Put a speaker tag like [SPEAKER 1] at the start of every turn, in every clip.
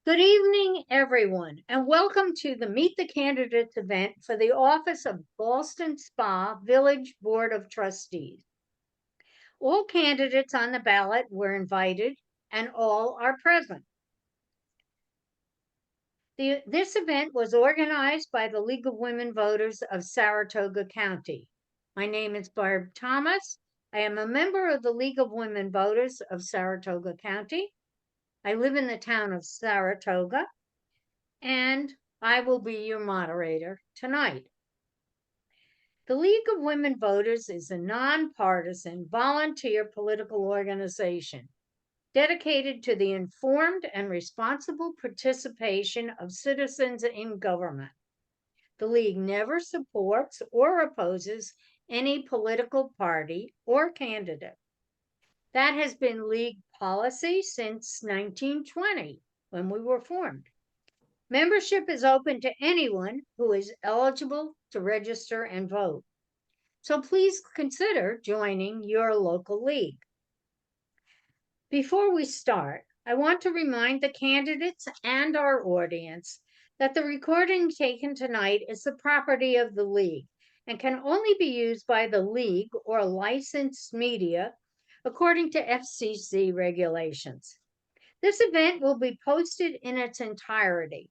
[SPEAKER 1] Good evening, everyone, and welcome to the Meet the Candidates event for the office of Ballston Spa Village Board of Trustees. All candidates on the ballot were invited and all are present. This event was organized by the League of Women Voters of Saratoga County. My name is Barb Thomas. I am a member of the League of Women Voters of Saratoga County. I live in the town of Saratoga, and I will be your moderator tonight. The League of Women Voters is a nonpartisan volunteer political organization dedicated to the informed and responsible participation of citizens in government. The League never supports or opposes any political party or candidate. That has been League policy since 1920, when we were formed. Membership is open to anyone who is eligible to register and vote. So please consider joining your local league. Before we start, I want to remind the candidates and our audience that the recording taken tonight is the property of the league and can only be used by the league or licensed media according to FCC regulations. This event will be posted in its entirety.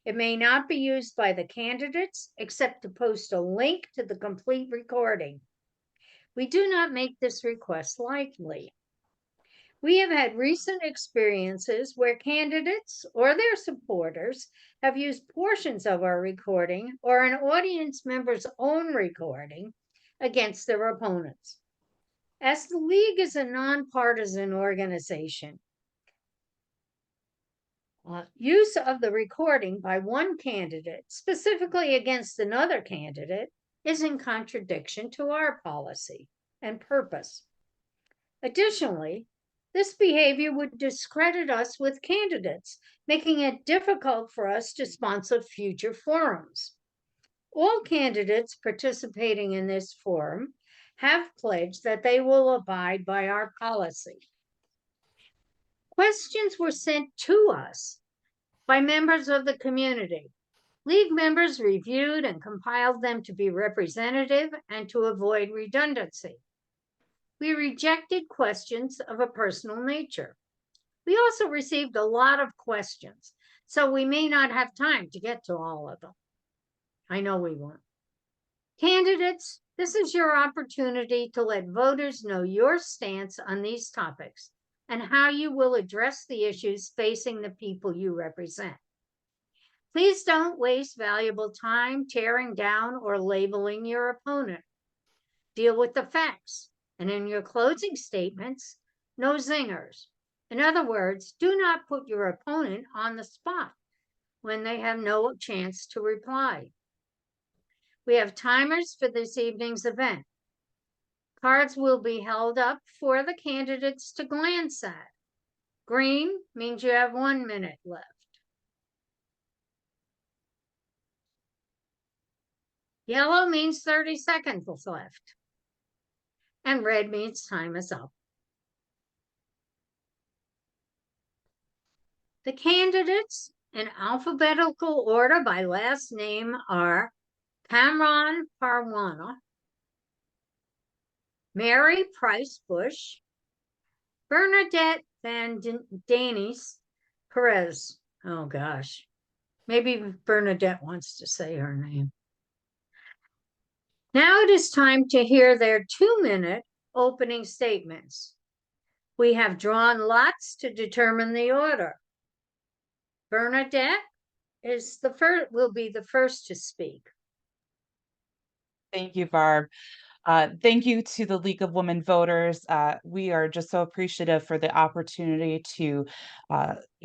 [SPEAKER 1] It may not be used by the candidates except to post a link to the complete recording. We do not make this request lightly. We have had recent experiences where candidates or their supporters have used portions of our recording or an audience member's own recording against their opponents. As the League is a nonpartisan organization, use of the recording by one candidate, specifically against another candidate, is in contradiction to our policy and purpose. Additionally, this behavior would discredit us with candidates, making it difficult for us to sponsor future forums. All candidates participating in this forum have pledged that they will abide by our policy. Questions were sent to us by members of the community. League members reviewed and compiled them to be representative and to avoid redundancy. We rejected questions of a personal nature. We also received a lot of questions, so we may not have time to get to all of them. I know we won't. Candidates, this is your opportunity to let voters know your stance on these topics and how you will address the issues facing the people you represent. Please don't waste valuable time tearing down or labeling your opponent. Deal with the facts, and in your closing statements, no zingers. In other words, do not put your opponent on the spot when they have no chance to reply. We have timers for this evening's event. Cards will be held up for the candidates to glance at. Green means you have 1 minute left. Yellow means 30 seconds left. And red means time is up. The candidates in alphabetical order by last name are Kamran Parwana, Mary Price Bush, Bernadette VanDeinse-Perez. Oh gosh, maybe Bernadette wants to say her name. Now it is time to hear their 2-minute opening statements. We have drawn lots to determine the order. Bernadette will be the first to speak.
[SPEAKER 2] Thank you, Barb. Thank you to the League of Women Voters. We are just so appreciative for the opportunity to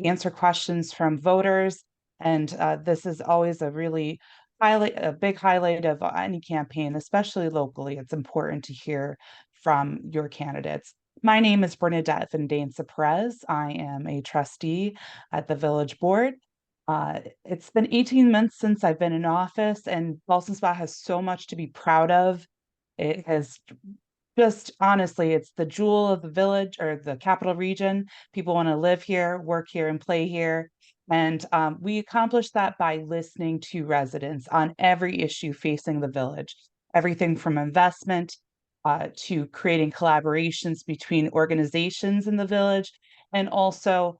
[SPEAKER 2] answer questions from voters. And this is always a big highlight of any campaign, especially locally. It's important to hear from your candidates. My name is Bernadette VanDeinse-Perez. I am a trustee at the Village Board. It's been 18 months since I've been in office, and Ballston Spa has so much to be proud of. It has just honestly, it's the jewel of the village or the capital region. People want to live here, work here, and play here. And we accomplish that by listening to residents on every issue facing the village, everything from investment to creating collaborations between organizations in the village, and also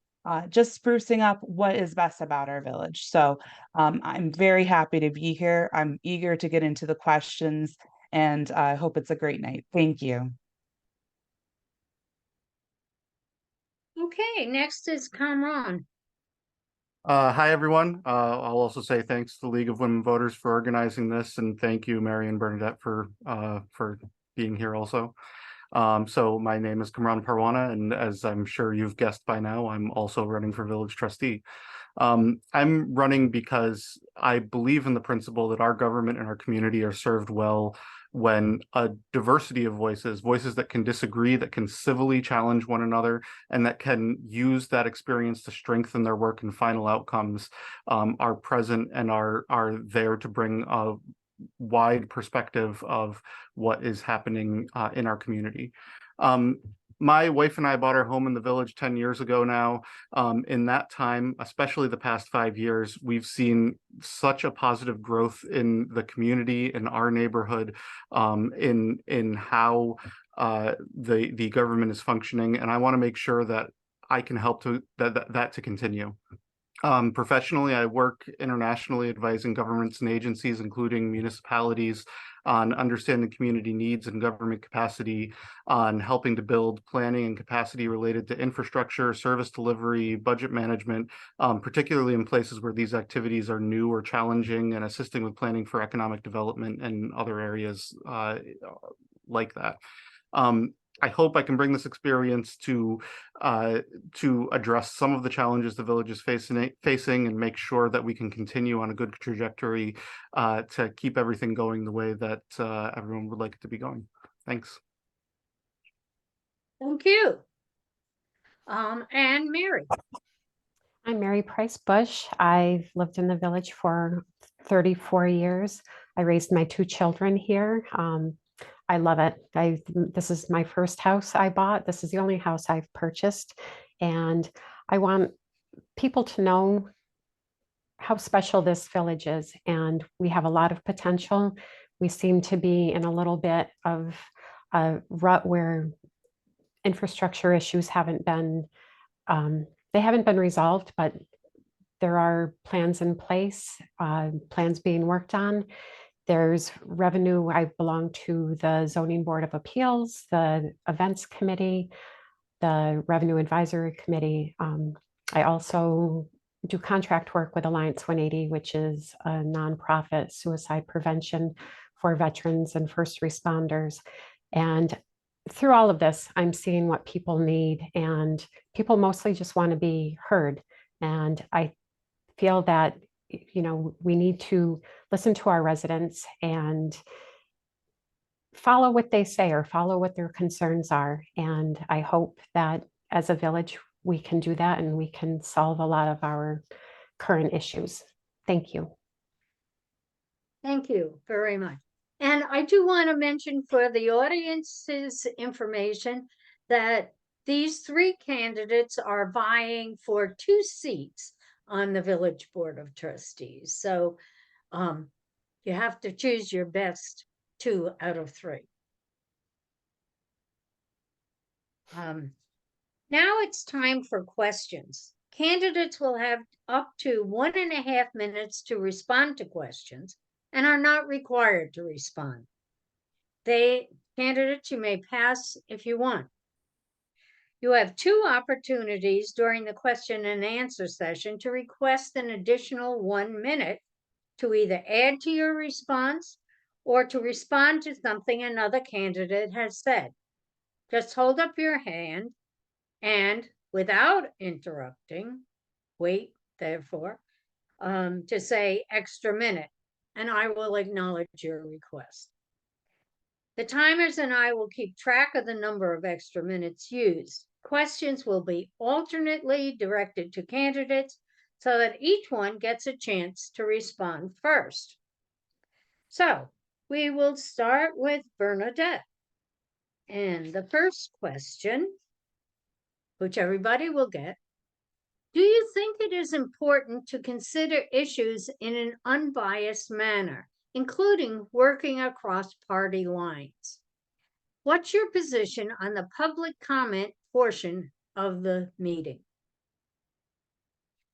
[SPEAKER 2] just sprucing up what is best about our village. So I'm very happy to be here. I'm eager to get into the questions, and I hope it's a great night. Thank you.
[SPEAKER 1] Okay, next is Kamran.
[SPEAKER 3] Hi, everyone. I'll also say thanks to the League of Women Voters for organizing this, and thank you, Mary and Bernadette, for being here also. So my name is Kamran Parwana, and as I'm sure you've guessed by now, I'm also running for village trustee. I'm running because I believe in the principle that our government and our community are served well when a diversity of voices that can disagree, that can civilly challenge one another, and that can use that experience to strengthen their work and final outcomes, are present and are there to bring a wide perspective of what is happening in our community. My wife and I bought our home in the village 10 years ago now. In that time, especially the past 5 years, we've seen such a positive growth in the community, in our neighborhood, in how the government is functioning, and I want to make sure that I can help to that to continue. Professionally, I work internationally advising governments and agencies, including municipalities, on understanding community needs and government capacity, on helping to build planning and capacity related to infrastructure, service delivery, budget management, particularly in places where these activities are new or challenging, and assisting with planning for economic development and other areas like that. I hope I can bring this experience to address some of the challenges the village is facing and make sure that we can continue on a good trajectory to keep everything going the way that everyone would like it to be going. Thanks.
[SPEAKER 1] Thank you. And Mary.
[SPEAKER 4] I'm Mary Price Bush. I've lived in the village for 34 years. I raised my 2 children here. I love it. This is my first house I bought. This is the only house I've purchased. And I want people to know how special this village is. And we have a lot of potential. We seem to be in a little bit of a rut where infrastructure issues haven't been resolved, but there are plans in place, plans being worked on. There's revenue. I belong to the Zoning Board of Appeals, the Events Committee, the Revenue Advisory Committee. I also do contract work with Alliance 180, which is a nonprofit suicide prevention for veterans and first responders. And through all of this, I'm seeing what people need, and people mostly just want to be heard. And I feel that, you know, we need to listen to our residents and follow what they say or follow what their concerns are. And I hope that as a village, we can do that and we can solve a lot of our current issues. Thank you.
[SPEAKER 1] Thank you very much. And I do want to mention for the audience's information that these 3 candidates are vying for 2 seats on the Village Board of Trustees. So you have to choose your best 2 out of 3. Now it's time for questions. Candidates will have up to 1.5 minutes to respond to questions and are not required to respond. Candidates, you may pass if you want. You have 2 opportunities during the question and answer session to request an additional 1 minute to either add to your response or to respond to something another candidate has said. Just hold up your hand and, without interrupting, wait, therefore, to say extra minute, and I will acknowledge your request. The timers and I will keep track of the number of extra minutes used. Questions will be alternately directed to candidates so that each one gets a chance to respond first. So we will start with Bernadette. And the first question, which everybody will get, do you think it is important to consider issues in an unbiased manner, including working across party lines? What's your position on the public comment portion of the meeting?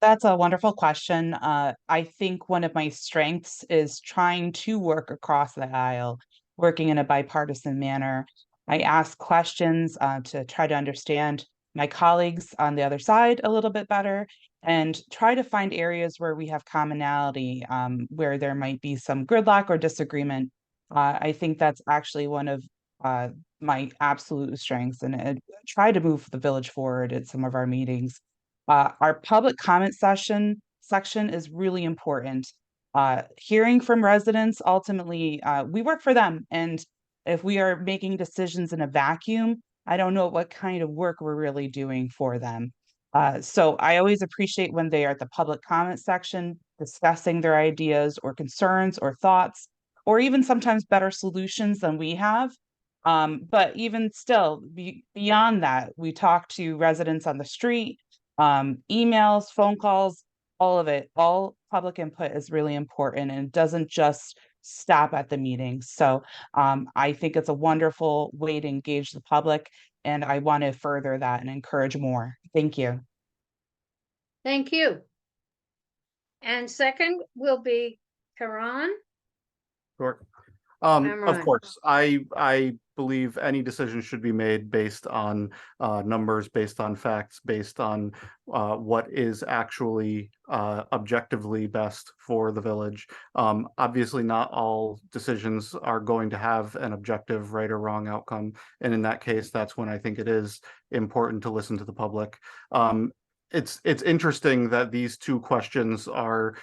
[SPEAKER 2] That's a wonderful question. I think one of my strengths is trying to work across the aisle, working in a bipartisan manner. I ask questions to try to understand my colleagues on the other side a little bit better and try to find areas where we have commonality, where there might be some gridlock or disagreement. I think that's actually one of my absolute strengths, and try to move the village forward at some of our meetings. Our public comment section is really important. Hearing from residents, ultimately, we work for them. And if we are making decisions in a vacuum, I don't know what kind of work we're really doing for them. So I always appreciate when they are at the public comment section discussing their ideas or concerns or thoughts, or even sometimes better solutions than we have. But even still, beyond that, we talk to residents on the street, emails, phone calls, all of it. All public input is really important and it doesn't just stop at the meeting. So I think it's a wonderful way to engage the public, and I want to further that and encourage more. Thank you.
[SPEAKER 1] Thank you. And second will be Karan.
[SPEAKER 3] Sure. Of
[SPEAKER 1] Kamran.
[SPEAKER 3] course, I believe any decision should be made based on numbers, based on facts, based on what is actually objectively best for the village. Obviously, not all decisions are going to have an objective right or wrong outcome, and in that case, that's when I think it is important to listen to the public. It's interesting that these two questions are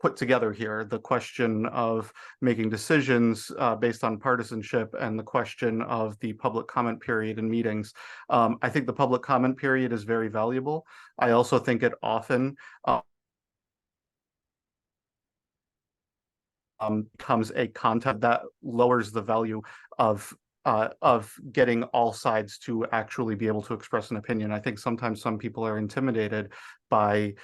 [SPEAKER 3] put together here, the question of making decisions based on partisanship and the question of the public comment period in meetings. I think the public comment period is very valuable. I also think it often becomes a content that lowers the value of getting all sides to actually be able to express an opinion. I think sometimes some people are intimidated by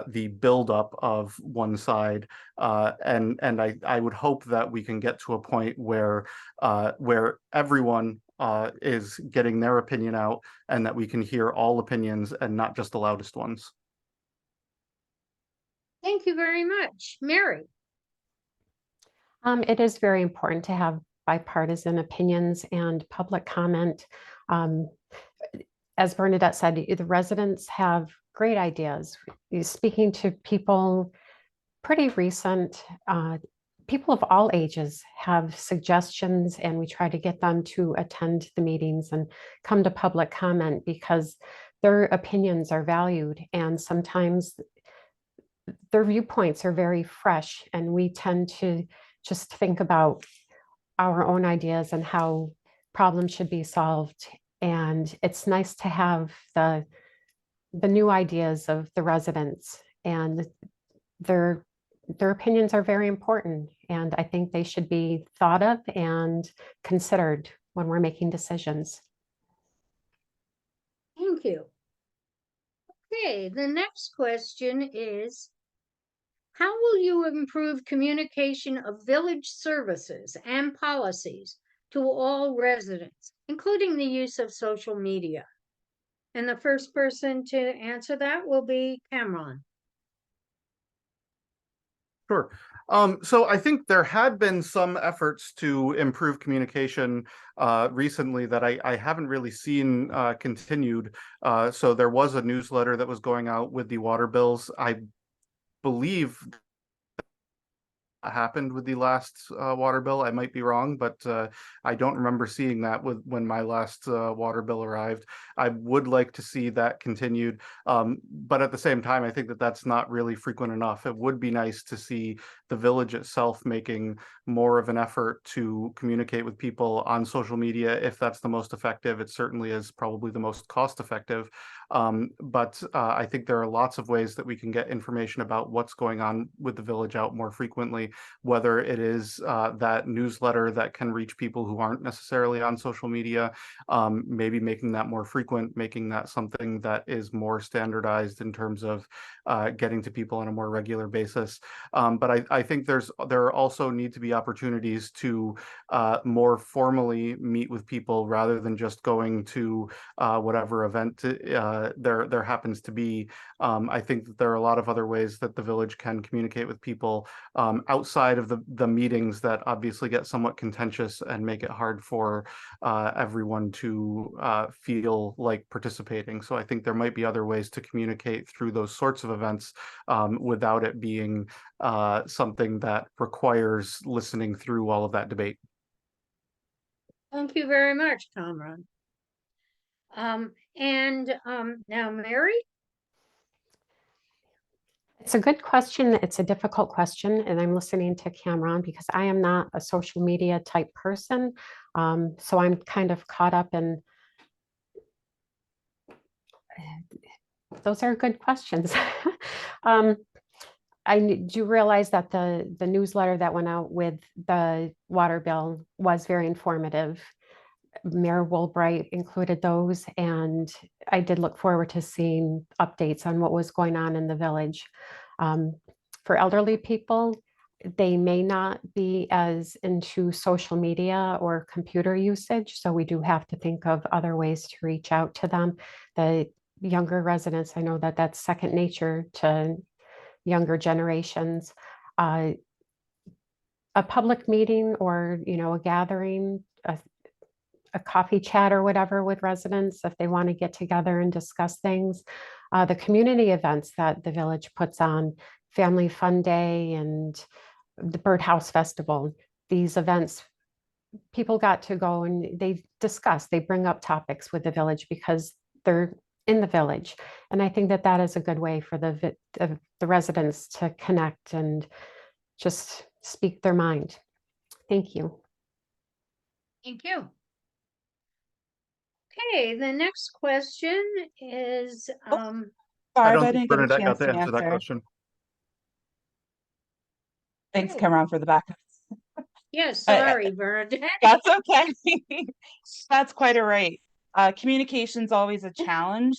[SPEAKER 3] the buildup of one side, and I would hope that we can get to a point where everyone is getting their opinion out, and that we can hear all opinions and not just the loudest ones.
[SPEAKER 1] Thank you very much. Mary.
[SPEAKER 4] It is very important to have bipartisan opinions and public comment. As Bernadette said, the residents have great ideas. Speaking to people pretty recent, people of all ages have suggestions, and we try to get them to attend the meetings and come to public comment because their opinions are valued, and sometimes their viewpoints are very fresh, and we tend to just think about our own ideas and how problems should be solved. And it's nice to have the new ideas of the residents, and their opinions are very important. And I think they should be thought of and considered when we're making decisions.
[SPEAKER 1] Thank you. Okay, the next question is, how will you improve communication of village services and policies to all residents, including the use of social media? And the first person to answer that will be Kamran.
[SPEAKER 3] Sure. So I think there had been some efforts to improve communication recently that I haven't really seen continued. So there was a newsletter that was going out with the water bills. I believe happened with the last water bill. I might be wrong, but I don't remember seeing that when my last water bill arrived. I would like to see that continued, but at the same time, I think that that's not really frequent enough. It would be nice to see the village itself making more of an effort to communicate with people on social media. If that's the most effective, it certainly is probably the most cost effective. But I think there are lots of ways that we can get information about what's going on with the village out more frequently. whether it is that newsletter that can reach people who aren't necessarily on social media, maybe making that more frequent, making that something that is more standardized in terms of getting to people on a more regular basis. But I think there also need to be opportunities to more formally meet with people rather than just going to whatever event there happens to be. I think that there are a lot of other ways that the village can communicate with people outside of the meetings that obviously get somewhat contentious and make it hard for everyone to feel like participating. So I think there might be other ways to communicate through those sorts of events without it being something that requires listening through all of that debate.
[SPEAKER 1] Thank you very much, Kamran. Now Mary?
[SPEAKER 4] It's a good question. It's a difficult question, and I'm listening to Kamran because I am not a social media type person. So I'm kind of caught up in, those are good questions. I do realize that the newsletter that went out with the water bill was very informative. Mayor Woolbright included those, and I did look forward to seeing updates on what was going on in the village. For elderly people, they may not be as into social media or computer usage, so we do have to think of other ways to reach out to them. The younger residents, I know that that's second nature to younger generations. A public meeting or, a gathering, a coffee chat or whatever with residents if they want to get together and discuss things. The community events that the village puts on, Family Fun Day and the Birdhouse Festival, these events, people got to go and they discuss, they bring up topics with the village because they're in the village. And I think that that is a good way for the residents to connect and just speak their mind. Thank you.
[SPEAKER 1] Thank you. Okay, the next question is,
[SPEAKER 3] I
[SPEAKER 2] Barb,
[SPEAKER 3] don't
[SPEAKER 2] I
[SPEAKER 3] think
[SPEAKER 2] didn't get a
[SPEAKER 3] Bernadette got
[SPEAKER 2] chance
[SPEAKER 3] to
[SPEAKER 2] to
[SPEAKER 3] answer that
[SPEAKER 2] answer.
[SPEAKER 3] question.
[SPEAKER 2] Thanks,
[SPEAKER 1] Oh.
[SPEAKER 2] Kamran, for the backup.
[SPEAKER 1] yes, sorry, Bernadette.
[SPEAKER 2] That's okay. That's quite all right. Communication's always a challenge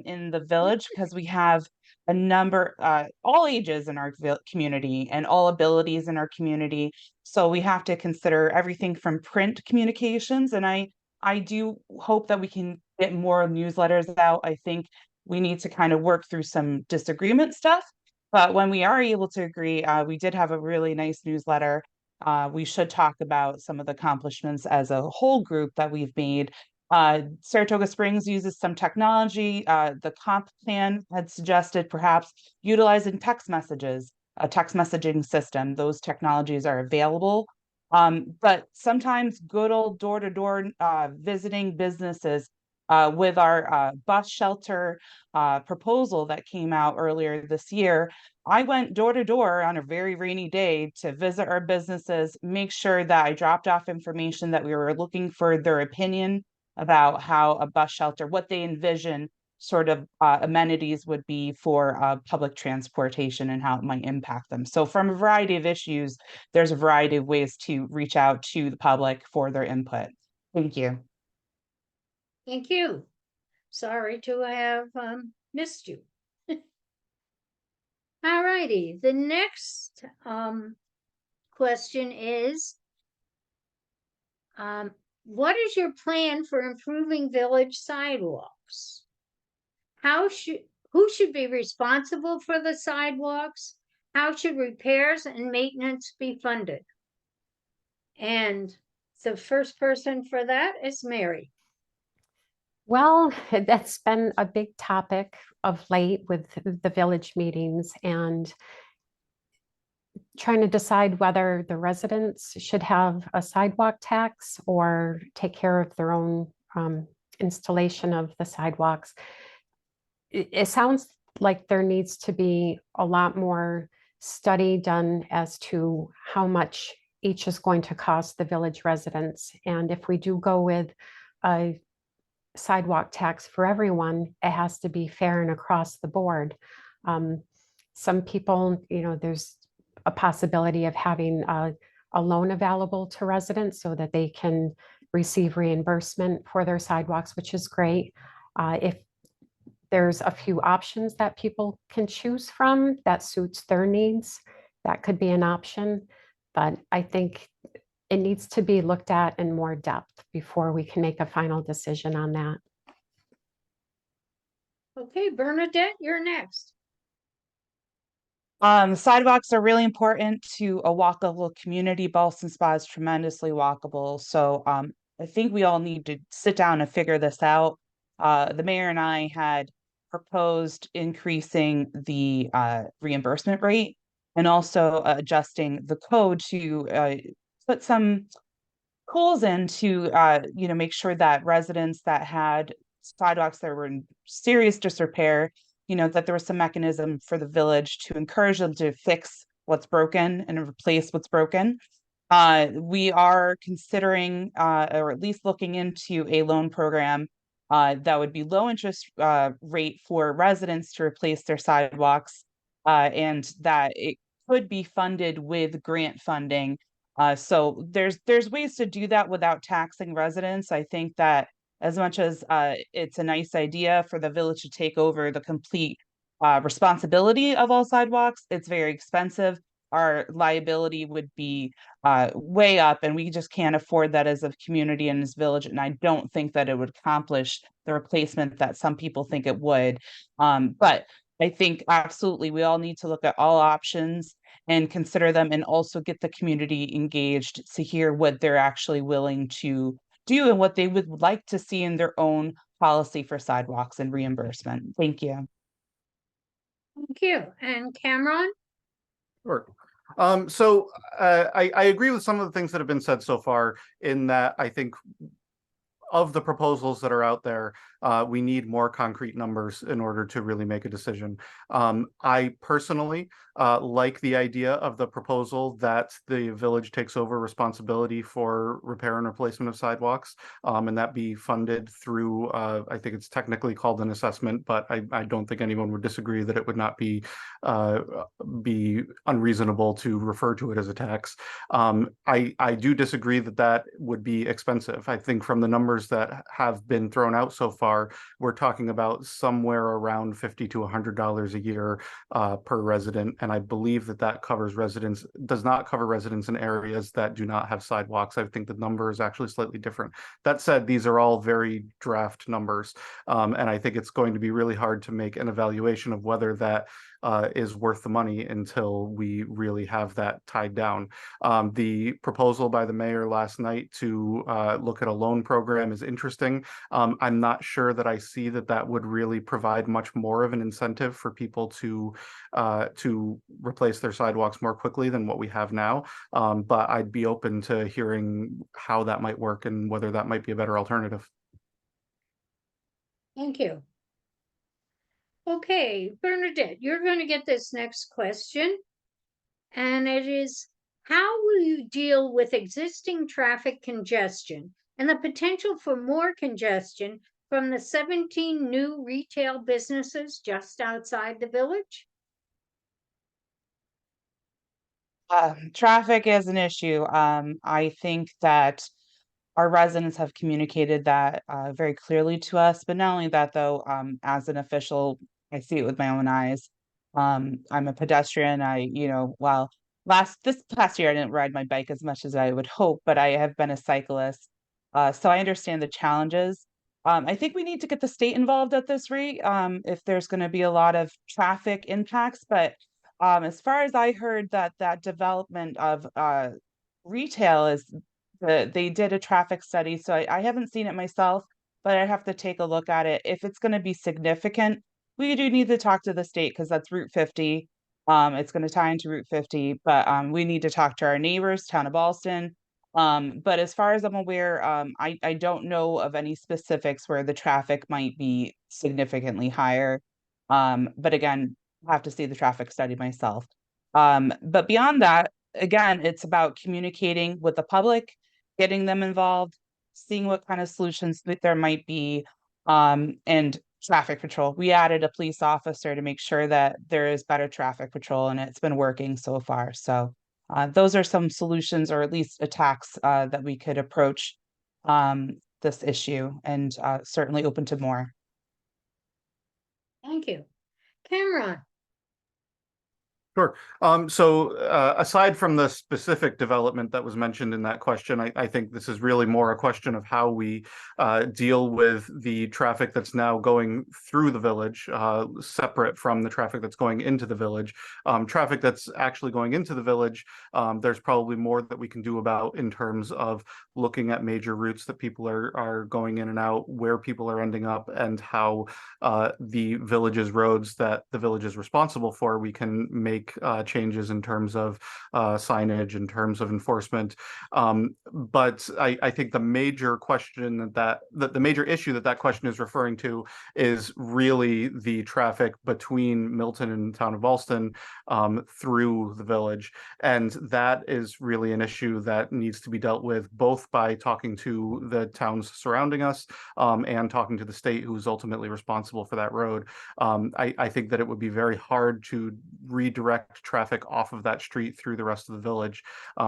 [SPEAKER 2] in the village because we have a number, all ages in our community and all abilities in our community. So we have to consider everything from print communications. And I do hope that we can get more newsletters out. I think we need to kind of work through some disagreement stuff. But when we are able to agree, we did have a really nice newsletter. We should talk about some of the accomplishments as a whole group that we've made. Saratoga Springs uses some technology. The comp plan had suggested perhaps utilizing text messages, a text messaging system. Those technologies are available. But sometimes good old door-to-door visiting businesses with our bus shelter proposal that came out earlier this year, I went door to door on a very rainy day to visit our businesses, make sure that I dropped off information that we were looking for their opinion about how a bus shelter, what they envision sort of amenities would be for public transportation and how it might impact them. So from a variety of issues, there's a variety of ways to reach out to the public for their input. Thank you.
[SPEAKER 1] Thank you. Sorry to have missed you. All righty, the next question is, what is your plan for improving village sidewalks? Who should be responsible for the sidewalks? How should repairs and maintenance be funded? And the first person for that is Mary.
[SPEAKER 4] Well, that's been a big topic of late with the village meetings and trying to decide whether the residents should have a sidewalk tax or take care of their own installation of the sidewalks. It sounds like there needs to be a lot more study done as to how much each is going to cost the village residents. And if we do go with a sidewalk tax for everyone, it has to be fair and across the board. Some people, there's a possibility of having a loan available to residents so that they can receive reimbursement for their sidewalks, which is great. If there's a few options that people can choose from that suits their needs, that could be an option. But I think it needs to be looked at in more depth before we can make a final decision on that.
[SPEAKER 1] Okay, Bernadette, you're next.
[SPEAKER 2] Sidewalks are really important to a walkable community. Ballston Spa is tremendously walkable. So I think we all need to sit down and figure this out. The mayor and I had proposed increasing the reimbursement rate and also adjusting the code to put some goals in to make sure that residents that had sidewalks that were in serious disrepair, that there was some mechanism for the village to encourage them to fix what's broken and replace what's broken. We are considering or at least looking into a loan program that would be low interest rate for residents to replace their sidewalks, and that it could be funded with grant funding. So there's ways to do that without taxing residents. I think that as much as it's a nice idea for the village to take over the complete responsibility of all sidewalks, it's very expensive. Our liability would be way up, and we just can't afford that as a community and as village. And I don't think that it would accomplish the replacement that some people think it would. But I think absolutely we all need to look at all options and consider them, and also get the community engaged to hear what they're actually willing to do and what they would like to see in their own policy for sidewalks and reimbursement. Thank you.
[SPEAKER 1] Thank you. And Kamran?
[SPEAKER 3] Sure. So I agree with some of the things that have been said so far, in that I think of the proposals that are out there, we need more concrete numbers in order to really make a decision. I personally like the idea of the proposal that the village takes over responsibility for repair and replacement of sidewalks, and that be funded through, I think it's technically called an assessment, but I don't think anyone would disagree that it would not be unreasonable to refer to it as a tax. I do disagree that that would be expensive. I think from the numbers that have been thrown out so far, we're talking about somewhere around $50 to $100 a year per resident, and I believe that that covers residents, does not cover residents in areas that do not have sidewalks. I think the number is actually slightly different. That said, these are all very draft numbers, and I think it's going to be really hard to make an evaluation of whether that is worth the money until we really have that tied down. The proposal by the mayor last night to look at a loan program is interesting. I'm not sure that I see that that would really provide much more of an incentive for people to replace their sidewalks more quickly than what we have now. But I'd be open to hearing how that might work and whether that might be a better alternative.
[SPEAKER 1] Thank you. Okay, Bernadette, you're going to get this next question. And it is, how will you deal with existing traffic congestion and the potential for more congestion from the 17 new retail businesses just outside the village?
[SPEAKER 2] Traffic is an issue. I think that our residents have communicated that very clearly to us. But not only that, though, as an official, I see it with my own eyes. I'm a pedestrian. This past year I didn't ride my bike as much as I would hope, but I have been a cyclist. So I understand the challenges. I think we need to get the state involved at this rate if there's going to be a lot of traffic impacts. But as far as I heard, that development of retail is they did a traffic study, so I haven't seen it myself, but I have to take a look at it. If it's going to be significant, we do need to talk to the state because that's Route 50. It's going to tie into Route 50, but we need to talk to our neighbors, town of Ballston. But as far as I'm aware, I don't know of any specifics where the traffic might be significantly higher. But again, I have to see the traffic study myself. But beyond that, again, it's about communicating with the public, getting them involved, seeing what kind of solutions that there might be, and traffic patrol. We added a police officer to make sure that there is better traffic patrol, and it's been working so far. So those are some solutions, or at least attacks that we could approach this issue, and certainly open to more.
[SPEAKER 1] Thank you. Kamran,
[SPEAKER 3] Sure. Aside from the specific development that was mentioned in that question, I think this is really more a question of how we deal with the traffic that's now going through the village, separate from the traffic that's going into the village. Traffic that's actually going into the village, there's probably more that we can do about in terms of looking at major routes that people are going in and out, where people are ending up, and how the village's roads that the village is responsible for, we can make changes in terms of signage, in terms of enforcement. But I think the major question the major issue that question is referring to is really the traffic between Milton and the town of Ballston through the village. And that is really an issue that needs to be dealt with both by talking to the towns surrounding us and talking to the state, who's ultimately responsible for that road. I think that it would be very hard to redirect traffic off of that street through the rest of the village.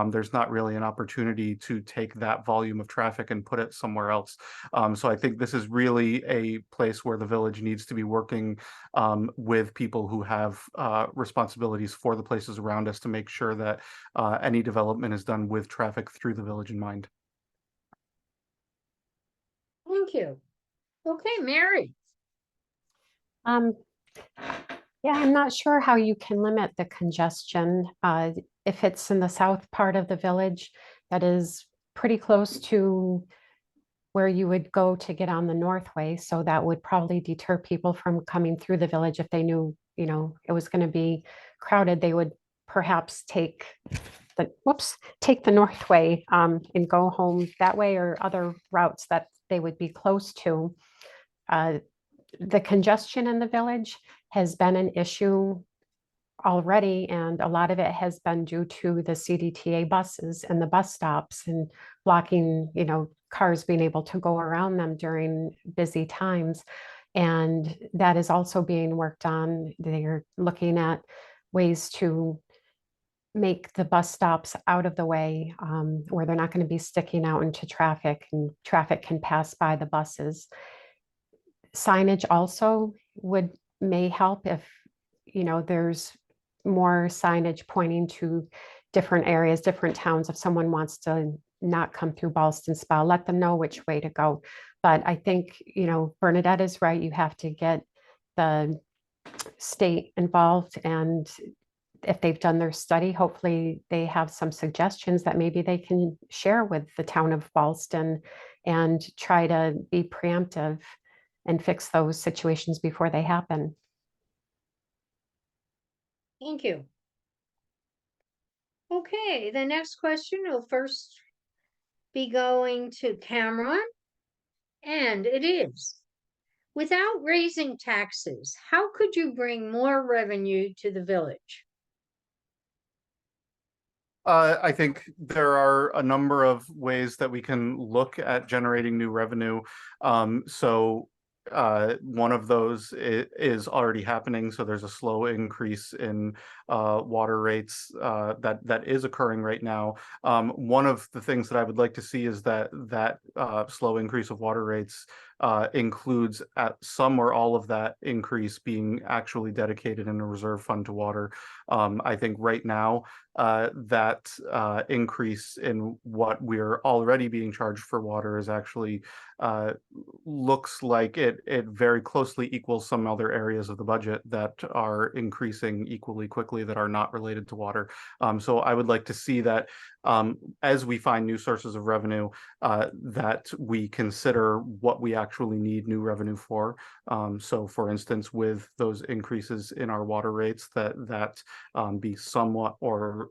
[SPEAKER 3] There's not really an opportunity to take that volume of traffic and put it somewhere else. So I think this is really a place where the village needs to be working with people who have responsibilities for the places around us to make sure that any development is done with traffic through the village in mind.
[SPEAKER 1] thank you. Okay, Mary.
[SPEAKER 4] Yeah, I'm not sure how you can limit the congestion. If it's in the south part of the village, that is pretty close to where you would go to get on the Northway. So that would probably deter people from coming through the village. If they knew, you know, it was going to be crowded, they would perhaps take the Northway and go home that way, or other routes that they would be close to. The congestion in the village has been an issue already, and a lot of it has been due to the CDTA buses and the bus stops and blocking, you know, cars being able to go around them during busy times. And that is also being worked on. They're looking at ways to make the bus stops out of the way, where they're not going to be sticking out into traffic and traffic can pass by the buses. Signage also may help if, you know, there's more signage pointing to different areas, different towns. If someone wants to not come through Ballston Spa, let them know which way to go. But I think, you know, Bernadette is right. You have to get the state involved, and if they've done their study, hopefully they have some suggestions that maybe they can share with the town of Ballston and try to be preemptive and fix those situations before they happen.
[SPEAKER 1] Thank you. Okay, the next question will first be going to Kamran, and it is, without raising taxes, how could you bring more revenue to the village?
[SPEAKER 3] I think there are a number of ways that we can look at generating new revenue. One of those is already happening. So there's a slow increase in water rates that is occurring right now. One of the things that I would like to see is that slow increase of water rates includes at some or all of that increase being actually dedicated in a reserve fund to water. I think right now that increase in what we're already being charged for water is actually looks like it very closely equals some other areas of the budget that are increasing equally quickly that are not related to water. So I would like to see that as we find new sources of revenue, that we consider what we actually need new revenue for. So for instance, with those increases in our water rates, that be somewhat or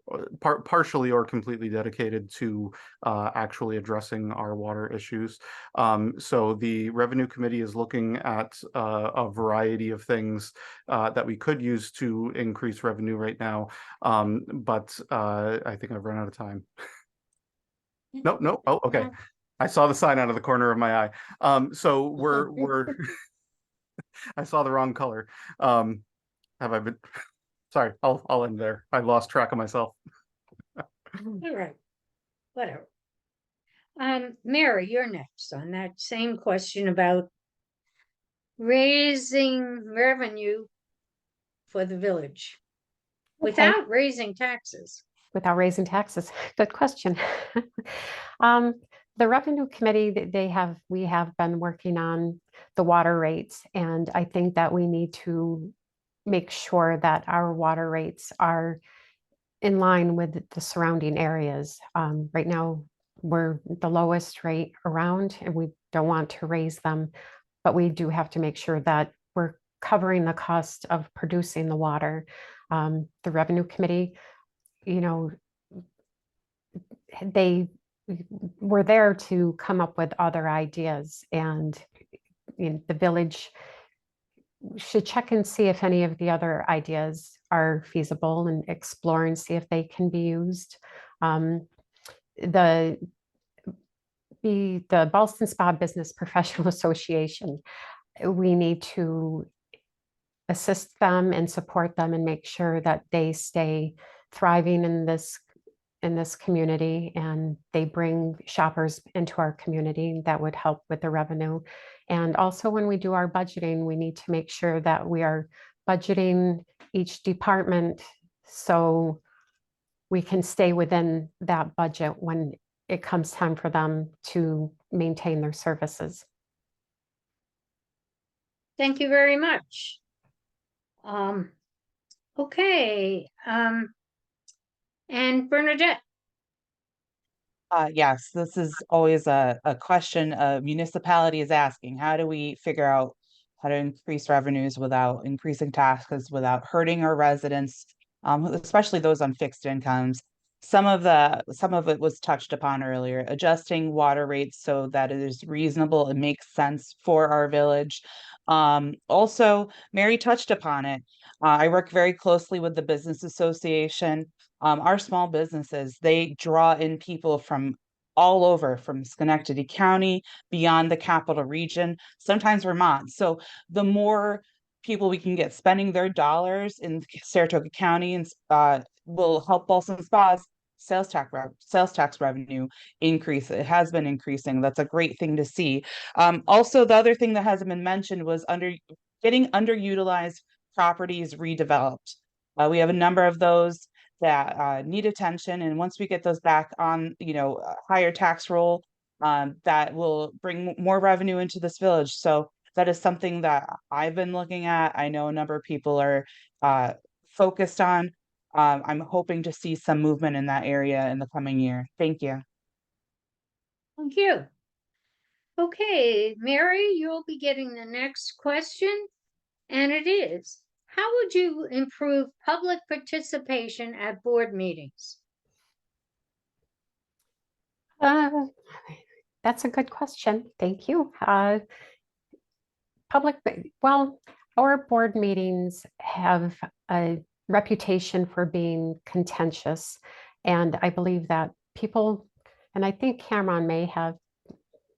[SPEAKER 3] partially or completely dedicated to actually addressing our water issues. So the revenue committee is looking at a variety of things that we could use to increase revenue right now. But I think I've run out of time. No. Oh, okay. I saw the sign out of the corner of my eye. So we're I saw the wrong color. Have I been? Sorry, I'll end there. I lost track of myself.
[SPEAKER 1] All right, whatever. Mary, you're next on that same question about raising revenue for the village without raising taxes.
[SPEAKER 4] Without raising taxes? Good question. The revenue committee, we have been working on the water rates, and I think that we need to make sure that our water rates are in line with the surrounding areas. Right now, we're the lowest rate around, and we don't want to raise them, but we do have to make sure that we're covering the cost of producing the water. The revenue committee, you know, they were there to come up with other ideas, and the village should check and see if any of the other ideas are feasible and explore and see if they can be used. The Ballston Spa Business Professional Association, we need to assist them and support them and make sure that they stay thriving in this community, and they bring shoppers into our community. That would help with the revenue. And also, when we do our budgeting, we need to make sure that we are budgeting each department so we can stay within that budget when it comes time for them to maintain their services.
[SPEAKER 1] Thank you very much. Okay, and Bernadette.
[SPEAKER 2] Yes, this is always a question a municipality is asking. How do we figure out how to increase revenues without increasing taxes, without hurting our residents, especially those on fixed incomes? Some of it was touched upon earlier, adjusting water rates so that it is reasonable and makes sense for our village. Also, Mary touched upon it. I work very closely with the Business Association. Our small businesses, they draw in people from all over, from Schenectady County, beyond the capital region, sometimes Vermont. So the more people we can get spending their dollars in Saratoga County and will help Ballston Spa's sales tax revenue increase. It has been increasing. That's a great thing to see. Also, the other thing that hasn't been mentioned was getting underutilized properties redeveloped. We have a number of those that need attention, and once we get those back on, a higher tax roll, that will bring more revenue into this village. So that is something that I've been looking at. I know a number of people are focused on. I'm hoping to see some movement in that area in the coming year. Thank you.
[SPEAKER 1] Thank you. Okay, Mary, you'll be getting the next question, and it is, how would you improve public participation at board meetings?
[SPEAKER 4] That's a good question. Thank you. Well, our board meetings have a reputation for being contentious, and I believe that people, and I think Kamran may have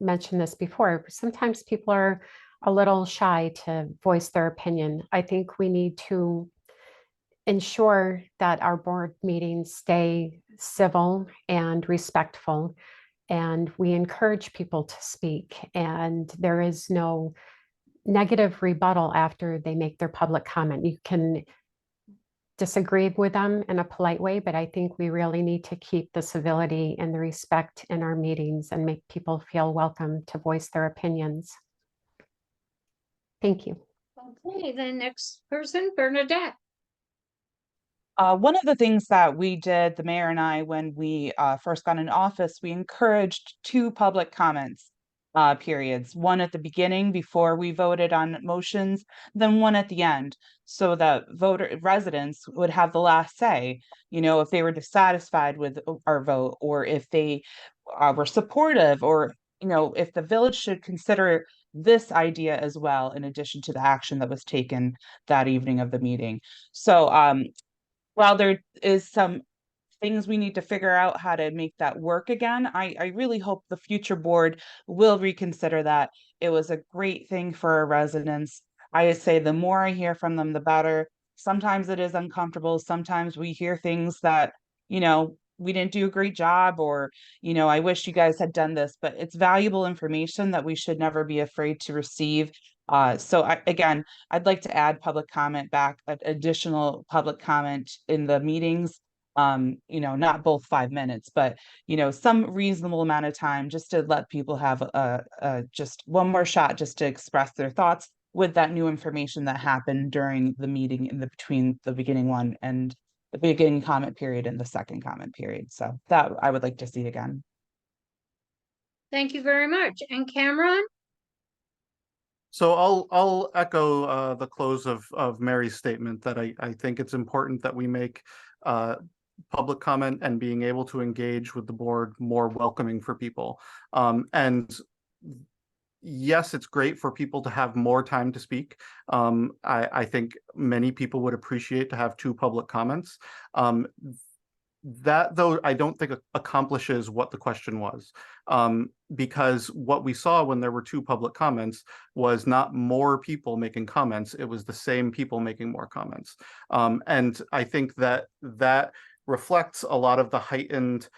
[SPEAKER 4] mentioned this before, sometimes people are a little shy to voice their opinion. I think we need to ensure that our board meetings stay civil and respectful, and we encourage people to speak, and there is no negative rebuttal after they make their public comment. You can disagree with them in a polite way, but I think we really need to keep the civility and the respect in our meetings and make people feel welcome to voice their opinions. Thank you.
[SPEAKER 1] Okay, the next person, Bernadette.
[SPEAKER 2] One of the things that we did, the mayor and I, when we first got in office, we encouraged 2 public comments periods, one at the beginning before we voted on motions, then one at the end, so that residents would have the last say, if they were dissatisfied with our vote, or if they were supportive, or, if the village should consider this idea as well, in addition to the action that was taken that evening of the meeting. So while there is some things we need to figure out how to make that work again, I really hope the future board will reconsider that. It was a great thing for our residents. I say the more I hear from them, the better. Sometimes it is uncomfortable. Sometimes we hear things that, we didn't do a great job, or, I wish you guys had done this, but it's valuable information that we should never be afraid to receive. Again, I'd like to add public comment back, additional public comment in the meetings. Not both 5 minutes, but, some reasonable amount of time just to let people have just one more shot just to express their thoughts with that new information that happened during the meeting between the beginning one and the beginning comment period and the second comment period. So that I would like to see again.
[SPEAKER 1] Thank you very much. And Kamran?
[SPEAKER 3] So I'll echo the close of Mary's statement that I think it's important that we make public comment and being able to engage with the board more welcoming for people. And yes, it's great for people to have more time to speak. I think many people would appreciate to have 2 public comments. That, though, I don't think accomplishes what the question was, because what we saw when there were 2 public comments was not more people making comments, it was the same people making more comments. And I think that reflects a lot of the heightened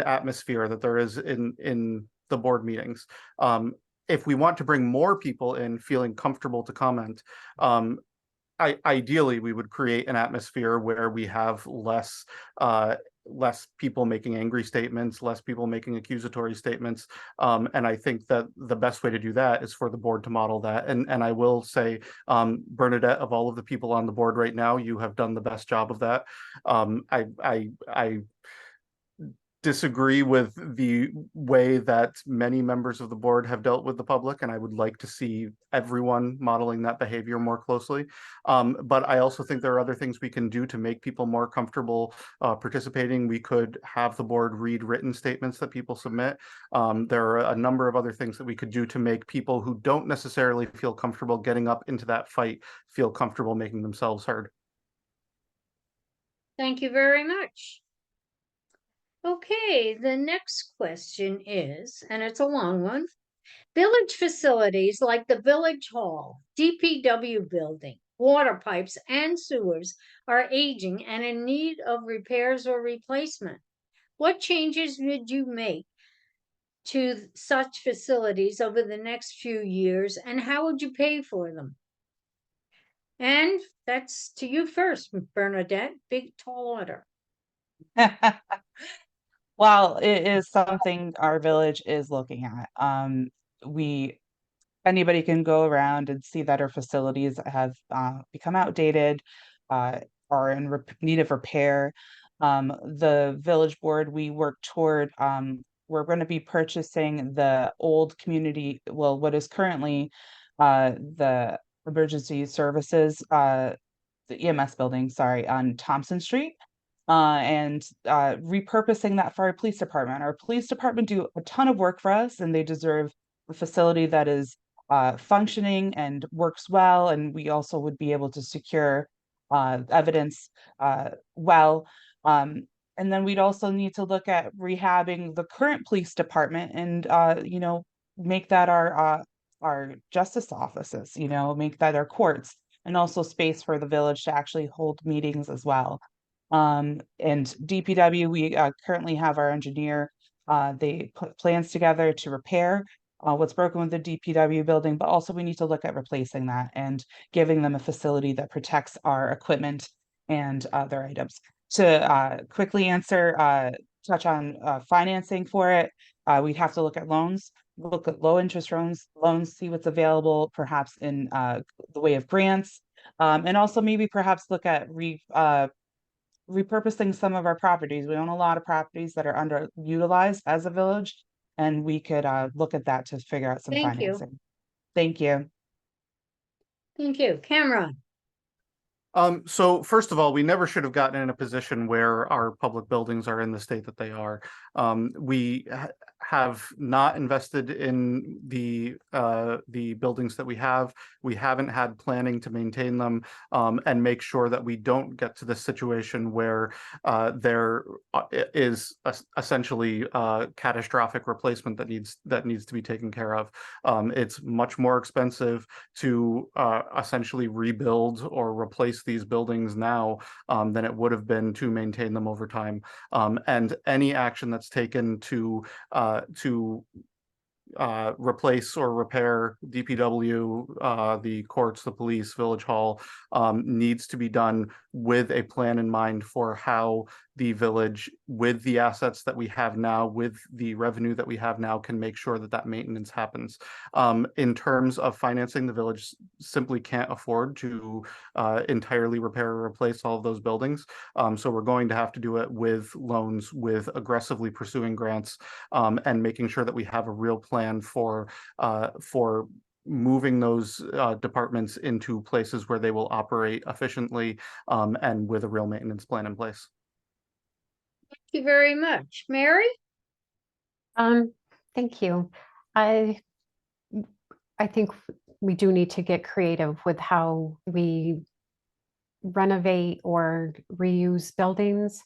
[SPEAKER 3] atmosphere that there is in the board meetings. If we want to bring more people in feeling comfortable to comment, ideally we would create an atmosphere where we have less people making angry statements, less people making accusatory statements. And I think that the best way to do that is for the board to model that. And I will say, Bernadette, of all of the people on the board right now, you have done the best job of that. I disagree with the way that many members of the board have dealt with the public, and I would like to see everyone modeling that behavior more closely. But I also think there are other things we can do to make people more comfortable participating. We could have the board read written statements that people submit. There are a number of other things that we could do to make people who don't necessarily feel comfortable getting up into that fight feel comfortable making themselves heard.
[SPEAKER 1] Thank you very much. Okay, the next question is, and it's a long one. Village facilities like the Village Hall, DPW building, water pipes, and sewers are aging and in need of repairs or replacement. What changes would you make to such facilities over the next few years, and how would you pay for them? And that's to you first, Bernadette. Big, tall order.
[SPEAKER 2] Well, it is something our village is looking at. Anybody can go around and see that our facilities have become outdated, are in need of repair. The village board, we work toward, we're going to be purchasing the old community, well, what is currently the emergency services, the EMS building, sorry, on Thompson Street. And repurposing that for our police department. Our police department do a ton of work for us, and they deserve a facility that is functioning and works well. And we also would be able to secure evidence well. And then we'd also need to look at rehabbing the current police department and make that our justice offices, make that our courts, and also space for the village to actually hold meetings as well. And DPW, we currently have our engineer, they put plans together to repair what's broken with the DPW building, but also we need to look at replacing that and giving them a facility that protects our equipment and their items. To quickly touch on financing for it, we'd have to look at loans, look at low interest loans, see what's available, perhaps in the way of grants, and also maybe perhaps look at repurposing some of our properties. We own a lot of properties that are underutilized as a village, and we could look at that to figure out some
[SPEAKER 1] Thank you.
[SPEAKER 2] financing. Thank you.
[SPEAKER 1] Thank you. Kamran?
[SPEAKER 3] So first of all, we never should have gotten in a position where our public buildings are in the state that they are. We have not invested in the buildings that we have. We haven't had planning to maintain them, and make sure that we don't get to the situation where there is essentially catastrophic replacement that needs to be taken care of. It's much more expensive to essentially rebuild or replace these buildings now than it would have been to maintain them over time. And any action that's taken to replace or repair DPW, the courts, the police, Village Hall, needs to be done with a plan in mind for how the village, with the assets that we have now, with the revenue that we have now, can make sure that that maintenance happens. In terms of financing, the village simply can't afford to entirely repair or replace all of those buildings. So we're going to have to do it with loans, with aggressively pursuing grants, and making sure that we have a real plan for moving those departments into places where they will operate efficiently, and with a real maintenance plan in place.
[SPEAKER 1] Thank you very much. Mary?
[SPEAKER 4] Thank you. I think we do need to get creative with how we renovate or reuse buildings.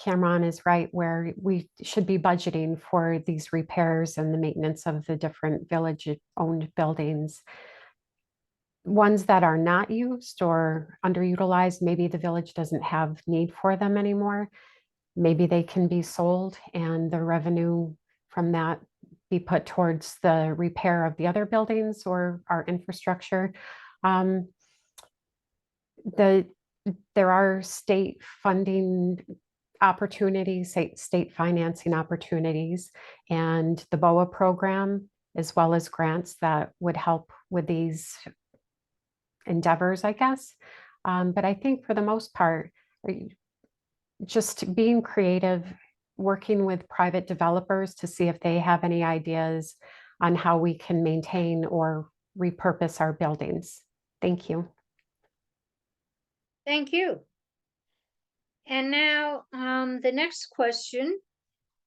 [SPEAKER 4] Kamran is right, where we should be budgeting for these repairs and the maintenance of the different village-owned buildings. Ones that are not used or underutilized, maybe the village doesn't have need for them anymore. Maybe they can be sold and the revenue from that be put towards the repair of the other buildings or our infrastructure. There are state funding opportunities, state financing opportunities, and the BOA program, as well as grants that would help with these endeavors, I guess. But I think for the most part, just being creative, working with private developers to see if they have any ideas on how we can maintain or repurpose our buildings. Thank you.
[SPEAKER 1] Thank you. And now, the next question.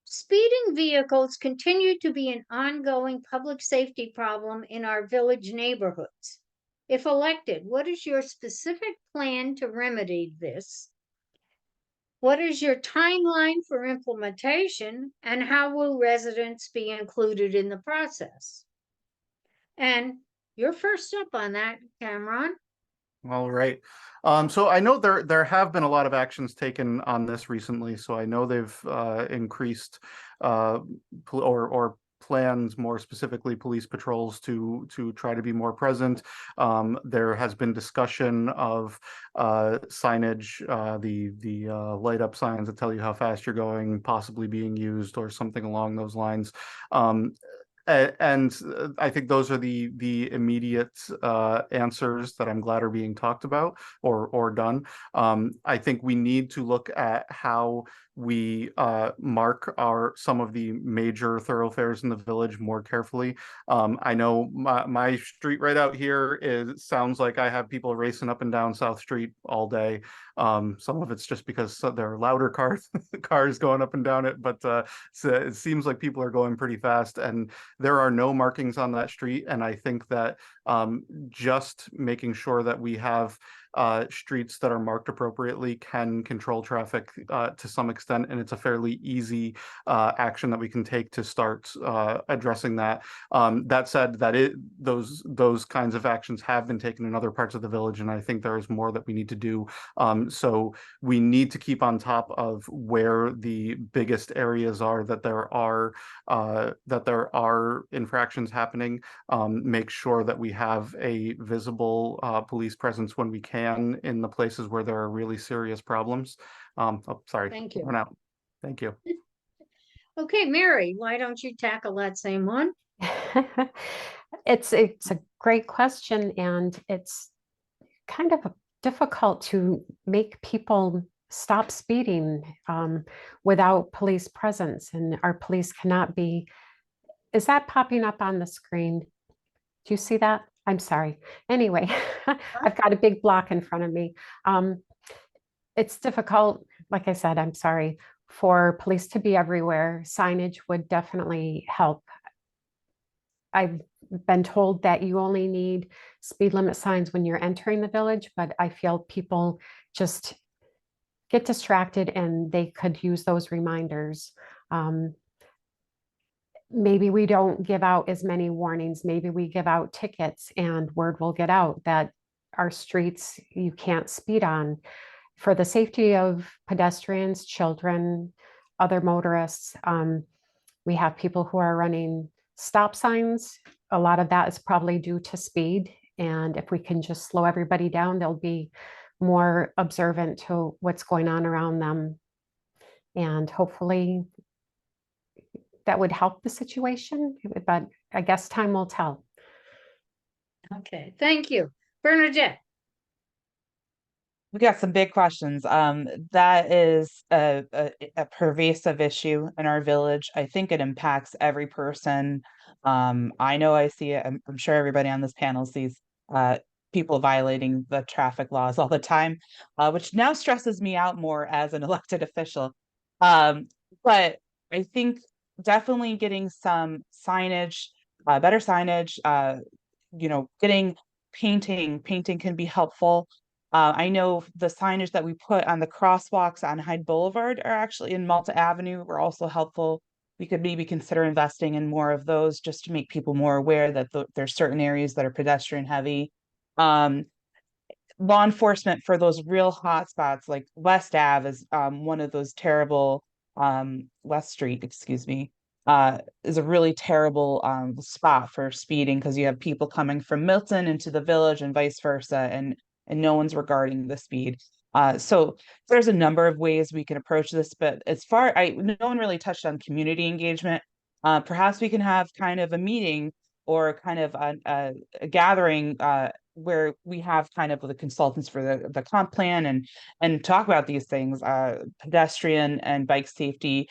[SPEAKER 1] Speeding vehicles continue to be an ongoing public safety problem in our village neighborhoods. If elected, what is your specific plan to remedy this? What is your timeline for implementation, and how will residents be included in the process? And you're first up on that, Kamran.
[SPEAKER 3] All right. So I know there have been a lot of actions taken on this recently. So I know they've increased or plans, more specifically police patrols, to try to be more present. There has been discussion of signage, the light up signs that tell you how fast you're going, possibly being used, or something along those lines. And I think those are the immediate answers that I'm glad are being talked about or done. I think we need to look at how we mark some of the major thoroughfares in the village more carefully. I know my street right out here sounds like I have people racing up and down South Street all day. Some of it's just because there are louder cars going up and down it, but it seems like people are going pretty fast, and there are no markings on that street. And I think that just making sure that we have streets that are marked appropriately can control traffic to some extent, and it's a fairly easy action that we can take to start addressing that. That said, those kinds of actions have been taken in other parts of the village, and I think there is more that we need to do. So we need to keep on top of where the biggest areas are that there are infractions happening. Make sure that we have a visible police presence when we can in the places where there are really serious problems. Sorry.
[SPEAKER 1] Thank you.
[SPEAKER 3] Run out. Thank you.
[SPEAKER 1] Okay, Mary, why don't you tackle that same one?
[SPEAKER 4] It's a great question, and it's kind of difficult to make people stop speeding without police presence, and our police cannot be. Is that popping up on the screen? Do you see that? I'm sorry. Anyway, I've got a big block in front of me. It's difficult, like I said, I'm sorry, for police to be everywhere, signage would definitely help. I've been told that you only need speed limit signs when you're entering the village, but I feel people just get distracted and they could use those reminders. Maybe we don't give out as many warnings. Maybe we give out tickets and word will get out that our streets you can't speed on. For the safety of pedestrians, children, other motorists, we have people who are running stop signs. A lot of that is probably due to speed. And if we can just slow everybody down, they'll be more observant to what's going on around them. And hopefully that would help the situation, but I guess time will tell.
[SPEAKER 1] Okay, thank you. Bernadette?
[SPEAKER 2] We got some big questions. That is a pervasive issue in our village. I think it impacts every person. I know I see it. I'm sure everybody on this panel sees people violating the traffic laws all the time, which now stresses me out more as an elected official. But I think definitely getting some signage, better signage, getting painting can be helpful. I know the signage that we put on the crosswalks on Hyde Boulevard are actually in Malta Avenue were also helpful. We could maybe consider investing in more of those just to make people more aware that there's certain areas that are pedestrian heavy. Law enforcement for those real hot spots like West Ave is one of those terrible West Street, excuse me, is a really terrible spot for speeding because you have people coming from Milton into the village and vice versa, and no one's regarding the speed. So there's a number of ways we can approach this, but no one really touched on community engagement. Perhaps we can have kind of a meeting or kind of a gathering where we have kind of the consultants for the comp plan and talk about these things, pedestrian and bike safety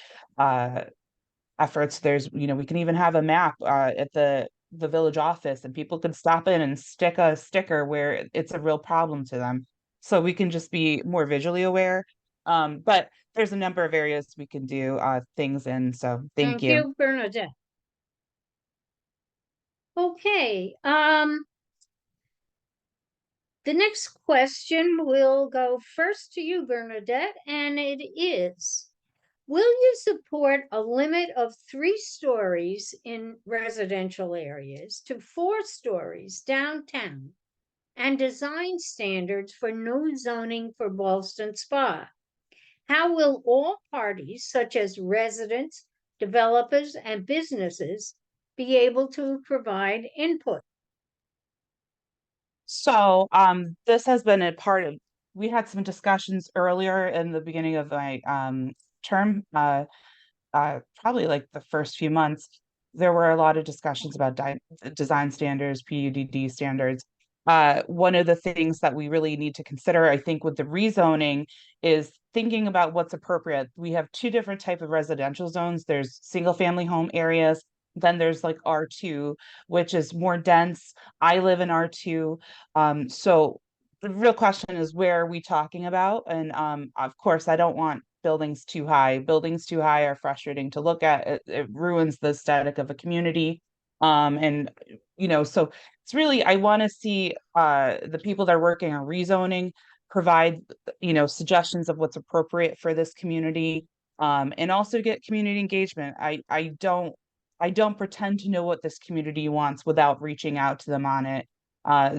[SPEAKER 2] efforts. We can even have a map at the village office and people can stop in and stick a sticker where it's a real problem to them. So we can just be more visually aware. But there's a number of areas we can do things in. So thank you.
[SPEAKER 1] Thank you, Bernadette. Okay, the next question will go first to you, Bernadette, and it is, will you support a limit of 3 stories in residential areas to 4 stories downtown and design standards for new zoning for Ballston Spa? How will all parties, such as residents, developers, and businesses, be able to provide input?
[SPEAKER 2] So this has been a part of, we had some discussions earlier in the beginning of my term, probably like the first few months. There were a lot of discussions about design standards, PUDD standards. One of the things that we really need to consider, I think, with the rezoning is thinking about what's appropriate. We have 2 different types of residential zones. There's single family home areas. Then there's like R2, which is more dense. I live in R2. So the real question is, where are we talking about? And of course, I don't want buildings too high. Buildings too high are frustrating to look at. It ruins the aesthetic of a community. So it's really, I want to see the people that are working on rezoning provide, suggestions of what's appropriate for this community, and also get community engagement. I don't pretend to know what this community wants without reaching out to them on it.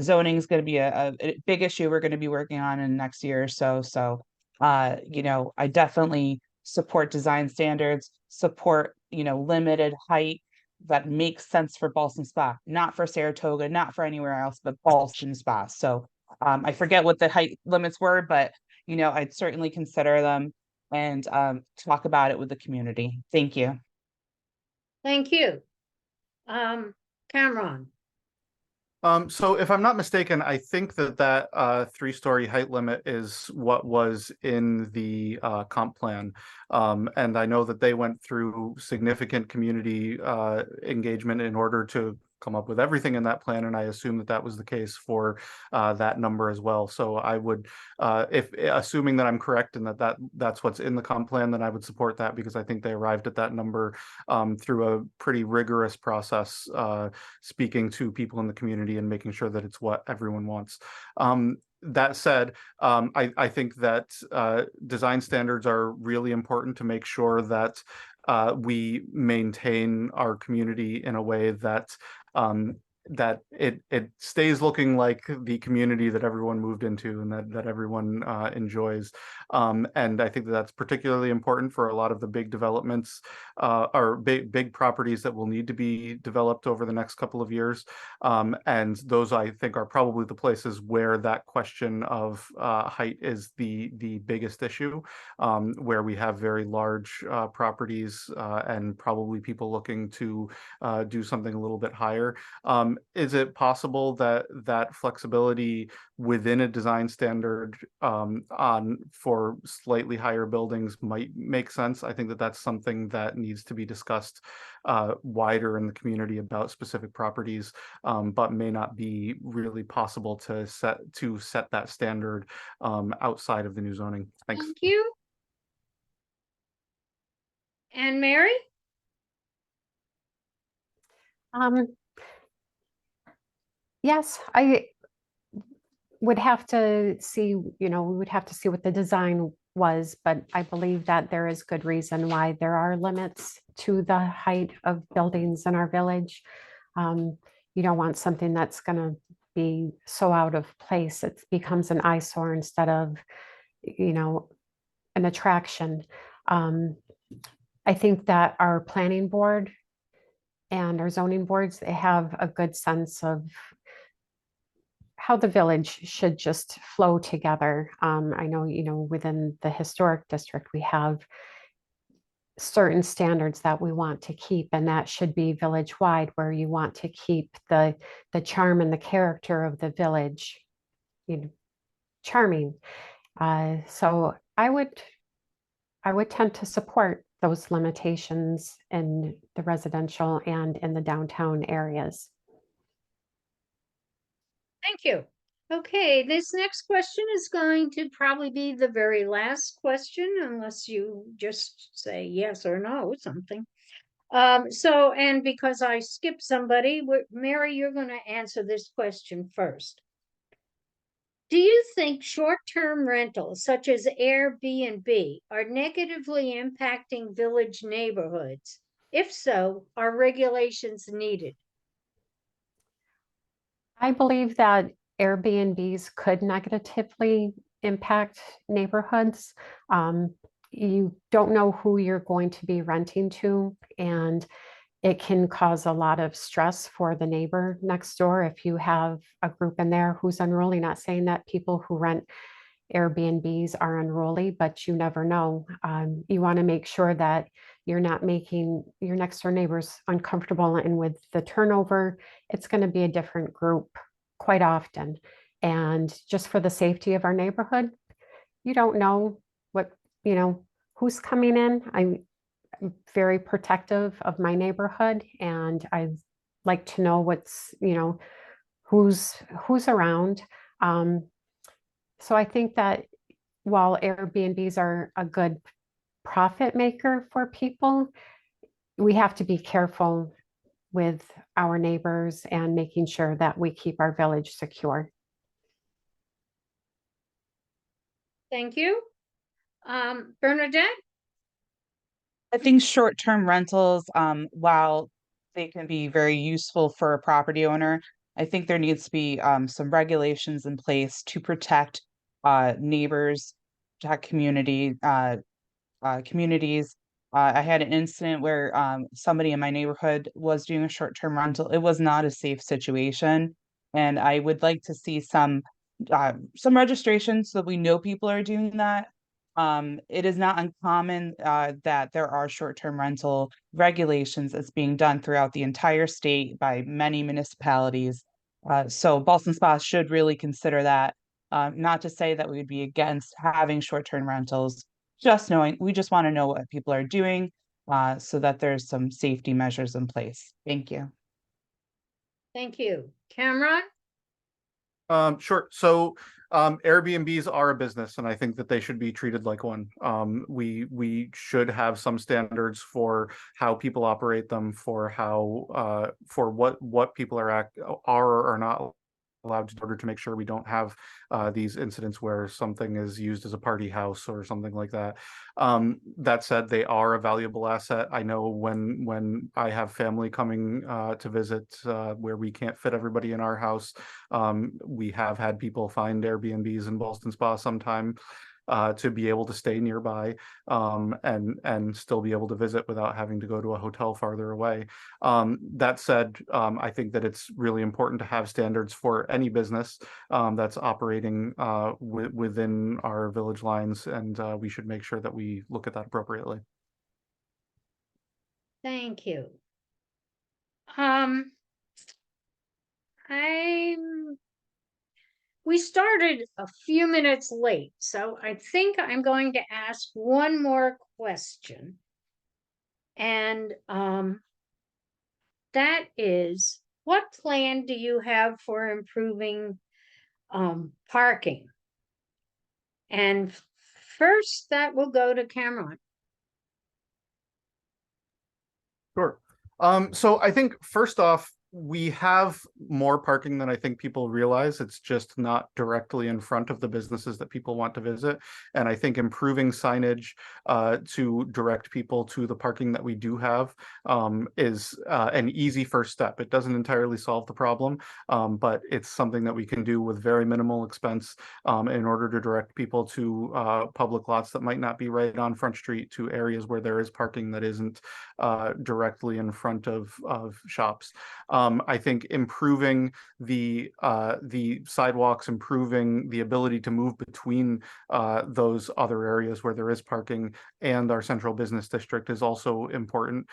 [SPEAKER 2] Zoning is going to be a big issue we're going to be working on in the next year or so. So, I definitely support design standards, support, limited height that makes sense for Ballston Spa, not for Saratoga, not for anywhere else, but Ballston Spa. So I forget what the height limits were, but, I'd certainly consider them and talk about it with the community. Thank you.
[SPEAKER 1] Thank you. Kamran?
[SPEAKER 3] So if I'm not mistaken, I think that 3-story height limit is what was in the comp plan. And I know that they went through significant community engagement in order to come up with everything in that plan, and I assume that that was the case for that number as well. So I would, if assuming that I'm correct and that's what's in the comp plan, then I would support that, because I think they arrived at that number through a pretty rigorous process, speaking to people in the community and making sure that it's what everyone wants. That said, I think that design standards are really important to make sure that we maintain our community in a way that that it stays looking like the community that everyone moved into and that everyone enjoys. And I think that that's particularly important for a lot of the big developments or big properties that will need to be developed over the next couple of years. And those, I think, are probably the places where that question of height is the biggest issue, where we have very large properties and probably people looking to do something a little bit higher. Is it possible that that flexibility within a design standard for slightly higher buildings might make sense? I think that that's something that needs to be discussed wider in the community about specific properties, but may not be really possible to set that standard outside of the new zoning. Thanks.
[SPEAKER 1] Thank you. And Mary?
[SPEAKER 4] Yes, I would have to see, we would have to see what the design was, but I believe that there is good reason why there are limits to the height of buildings in our village. You don't want something that's going to be so out of place, it becomes an eyesore instead of, an attraction. I think that our planning board and our zoning boards, they have a good sense of how the village should just flow together. I know, within the historic district, we have certain standards that we want to keep, and that should be village-wide, where you want to keep the charm and the character of the village, charming. So I would tend to support those limitations in the residential and in the downtown areas.
[SPEAKER 1] Thank you. Okay, this next question is going to probably be the very last question, unless you just say yes or no, something. And because I skipped somebody, Mary, you're going to answer this question first. Do you think short-term rentals, such as Airbnb, are negatively impacting village neighborhoods? If so, are regulations needed?
[SPEAKER 4] I believe that Airbnbs could negatively impact neighborhoods. You don't know who you're going to be renting to, and it can cause a lot of stress for the neighbor next door if you have a group in there who's unruly. Not saying that people who rent Airbnbs are unruly, but you never know. You want to make sure that you're not making your next door neighbors uncomfortable, and with the turnover, it's going to be a different group quite often. And just for the safety of our neighborhood, you don't know who's coming in. I'm very protective of my neighborhood, and I like to know who's around. So I think that while Airbnbs are a good profit maker for people, we have to be careful with our neighbors and making sure that we keep our village secure.
[SPEAKER 1] Thank you. Bernadette?
[SPEAKER 2] I think short-term rentals, while they can be very useful for a property owner, I think there needs to be some regulations in place to protect neighbors, protect communities. I had an incident where somebody in my neighborhood was doing a short-term rental. It was not a safe situation, and I would like to see some registration so that we know people are doing that. It is not uncommon that there are short-term rental regulations that's being done throughout the entire state by many municipalities. So Ballston Spa should really consider that. Not to say that we would be against having short-term rentals, we just want to know what people are doing so that there's some safety measures in place. Thank you.
[SPEAKER 1] Thank you. Kamran?
[SPEAKER 3] Sure. So Airbnbs are a business, and I think that they should be treated like one. We should have some standards for how people operate them, for how for what people are or are not allowed to, in order to make sure we don't have these incidents where something is used as a party house or something like that. That said, they are a valuable asset. I know when I have family coming to visit where we can't fit everybody in our house, we have had people find Airbnbs in Ballston Spa sometime to be able to stay nearby and still be able to visit without having to go to a hotel farther away. That said, I think that it's really important to have standards for any business that's operating within our village lines, and we should make sure that we look at that appropriately.
[SPEAKER 1] Thank you. We started a few minutes late, so I think I'm going to ask one more question. And that is, what plan do you have for improving parking? And first, that will go to Cameron.
[SPEAKER 3] Sure. So I think first off, we have more parking than I think people realize. It's just not directly in front of the businesses that people want to visit. And I think improving signage to direct people to the parking that we do have is an easy first step. It doesn't entirely solve the problem, but it's something that we can do with very minimal expense in order to direct people to public lots that might not be right on Front Street, to areas where there is parking that isn't directly in front of shops. I think improving the sidewalks, improving the ability to move between those other areas where there is parking and our central business district is also important,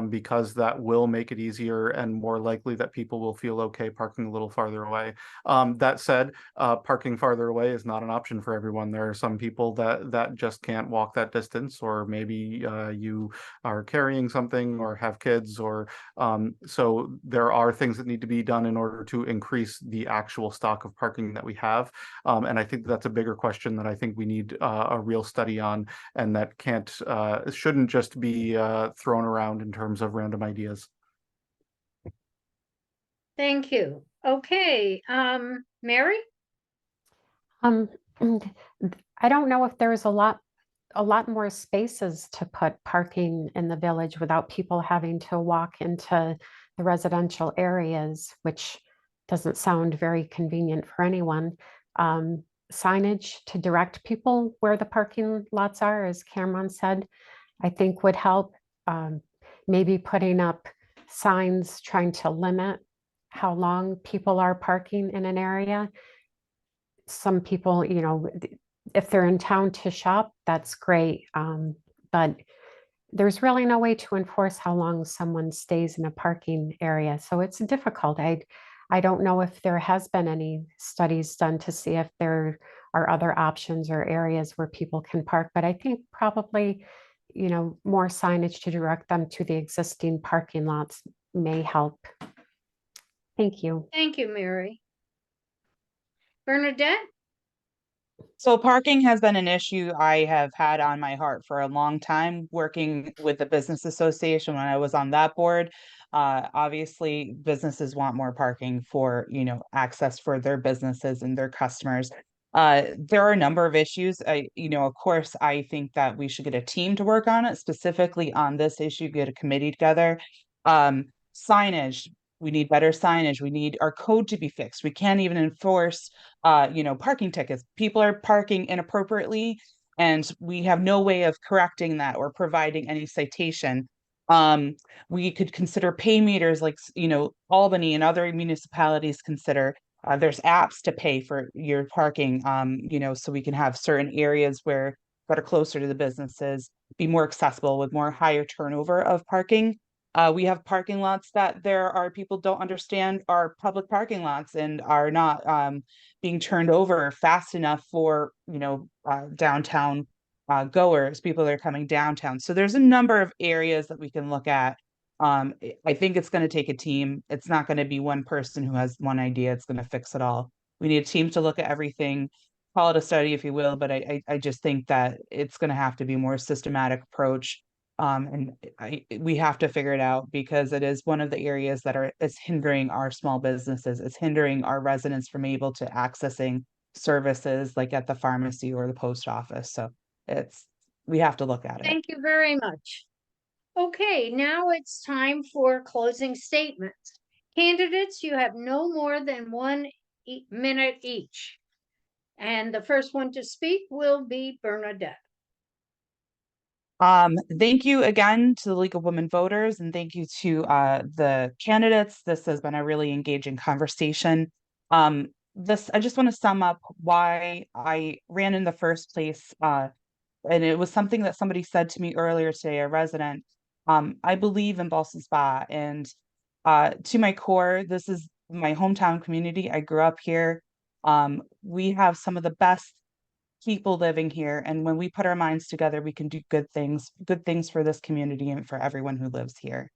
[SPEAKER 3] because that will make it easier and more likely that people will feel okay parking a little farther away. That said, parking farther away is not an option for everyone. There are some people that just can't walk that distance, or maybe you are carrying something or have kids, or so there are things that need to be done in order to increase the actual stock of parking that we have. And I think that's a bigger question that I think we need a real study on, and that shouldn't just be thrown around in terms of random ideas.
[SPEAKER 1] Thank you. Okay, Mary?
[SPEAKER 4] I don't know if there's a lot more spaces to put parking in the village without people having to walk into the residential areas, which doesn't sound very convenient for anyone. Signage to direct people where the parking lots are, as Cameron said, I think would help. Maybe putting up signs trying to limit how long people are parking in an area. Some people, if they're in town to shop, that's great. But there's really no way to enforce how long someone stays in a parking area. So it's difficult. I don't know if there has been any studies done to see if there are other options or areas where people can park, but I think probably, more signage to direct them to the existing parking lots may help. Thank you.
[SPEAKER 1] Thank you, Mary. Bernadette?
[SPEAKER 2] So parking has been an issue I have had on my heart for a long time, working with the business association when I was on that board. Obviously, businesses want more parking for, access for their businesses and their customers. There are a number of issues. Of course, I think that we should get a team to work on it, specifically on this issue, get a committee together. Signage. We need better signage. We need our code to be fixed. We can't even enforce, parking tickets. People are parking inappropriately, and we have no way of correcting that or providing any citation. We could consider pay meters, like, Albany and other municipalities consider. There's apps to pay for your parking, so we can have certain areas that are closer to the businesses be more accessible with more higher turnover of parking. We have parking lots that there are people don't understand are public parking lots and are not being turned over fast enough for downtown goers, people that are coming downtown. So there's a number of areas that we can look at I think it's going to take a team. It's not going to be one person who has one idea. It's going to fix it all. We need a team to look at everything, call it a study if you will, but I just think that it's going to have to be a more systematic approach. And we have to figure it out because it is one of the areas that is hindering our small businesses. It's hindering our residents from able to accessing services like at the pharmacy or the post office. So we have to look at it.
[SPEAKER 1] Thank you very much. Okay, now it's time for closing statements. Candidates, you have no more than 1 minute each. And the first one to speak will be Bernadette.
[SPEAKER 2] Thank you again to the League of Women Voters, and thank you to the candidates. This has been a really engaging conversation. I just want to sum up why I ran in the first place. And it was something that somebody said to me earlier today, a resident. I believe in Ballston Spa, and to my core, this is my hometown community. I grew up here. We have some of the best people living here, and when we put our minds together, we can do good things for this community and for everyone who lives here.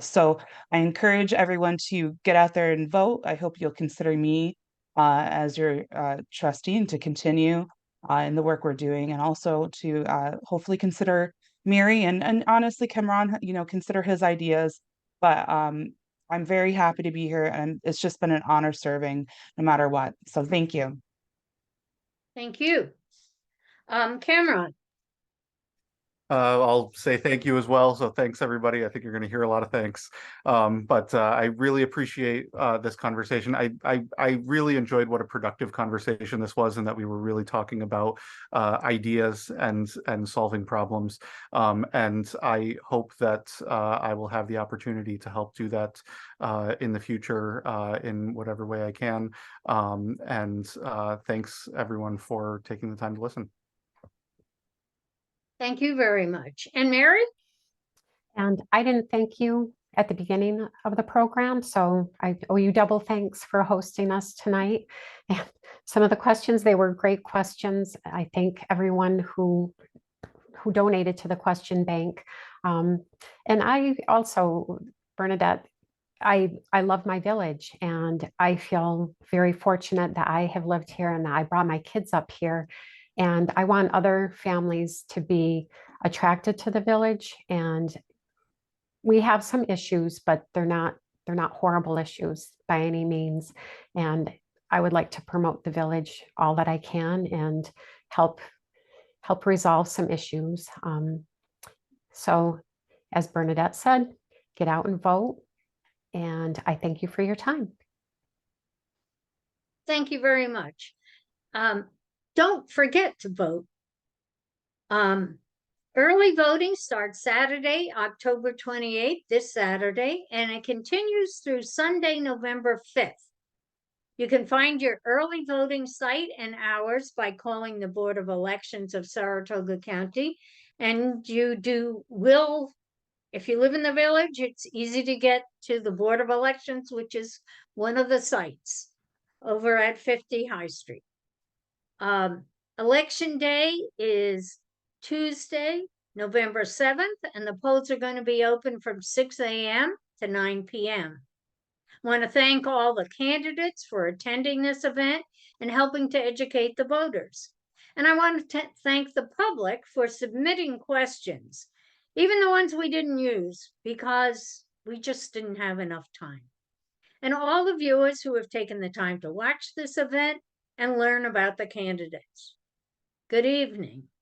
[SPEAKER 2] So I encourage everyone to get out there and vote. I hope you'll consider me as your trustee and to continue in the work we're doing, and also to hopefully consider Mary and honestly Kamran, consider his ideas. But I'm very happy to be here, and it's just been an honor serving no matter what. So thank you.
[SPEAKER 1] Thank you. Kamran.
[SPEAKER 3] I'll say thank you as well. So thanks, everybody. I think you're going to hear a lot of thanks. But I really appreciate this conversation. I really enjoyed what a productive conversation this was, and that we were really talking about ideas and solving problems. And I hope that I will have the opportunity to help do that in the future in whatever way I can. And thanks, everyone, for taking the time to listen.
[SPEAKER 1] Thank you very much. And Mary?
[SPEAKER 4] And I didn't thank you at the beginning of the program, so I owe you double thanks for hosting us tonight. And some of the questions, they were great questions. I thank everyone who donated to the question bank. And I also, Bernadette, I love my village, and I feel very fortunate that I have lived here and that I brought my kids up here. And I want other families to be attracted to the village. And we have some issues, but they're not horrible issues by any means. And I would like to promote the village all that I can and help resolve some issues. So as Bernadette said, get out and vote. And I thank you for your time.
[SPEAKER 1] Thank you very much. Don't forget to vote. Early voting starts Saturday, October 28th, this Saturday, and it continues through Sunday, November 5th. You can find your early voting site and hours by calling the Board of Elections of Saratoga County. And if you live in the village, it's easy to get to the Board of Elections, which is one of the sites over at 50 High Street. Election day is Tuesday, November 7th, and the polls are going to be open from 6 a.m. to 9 p.m. I want to thank all the candidates for attending this event and helping to educate the voters. And I want to thank the public for submitting questions, even the ones we didn't use because we just didn't have enough time. And all the viewers who have taken the time to watch this event and learn about the candidates. Good evening.